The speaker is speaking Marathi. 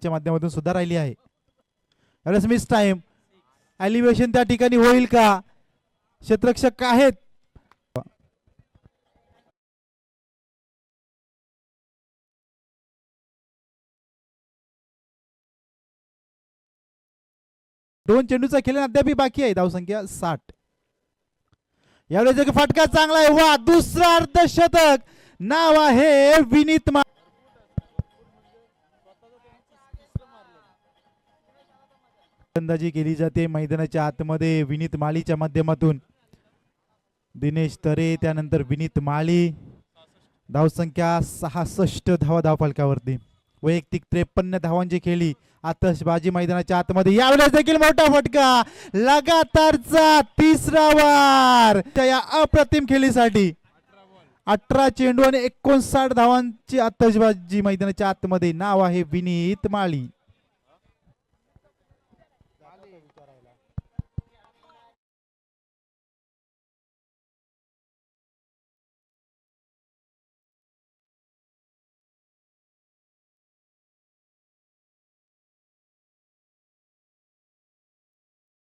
च्या माध्यमातून सुद्धा राहिली आहे. यावेळेस मिस टाइम एलिव्हेशन त्या ठिकाणी होईल का? क्षेत्ररक्षक आहेत. दोन चेंडूचा खेळ अद्याप बाकी आहे. धावसंख्या 60. यावेळेस एक फटका चांगला आहे. वा, दुसरा अर्धशतक. नाव आहे विनीत फलंदाजी केली जाते मैदानाच्या आतमध्ये विनीत माळीच्या माध्यमातून. दिनेश तरे त्यानंतर विनीत माळी. धावसंख्या 66 धावा धावफलकावरती. वैयक्तिक 53 धावांची खेळी. आतषबाजी मैदानाच्या आतमध्ये. यावेळेस देखील मोठा फटका. लगातारचा तिसरा वार या अप्रतिम खेळीसाठी. 18 चेंडू आणि 59 धावांची आतषबाजी मैदानाच्या आतमध्ये. नाव आहे विनीत माळी.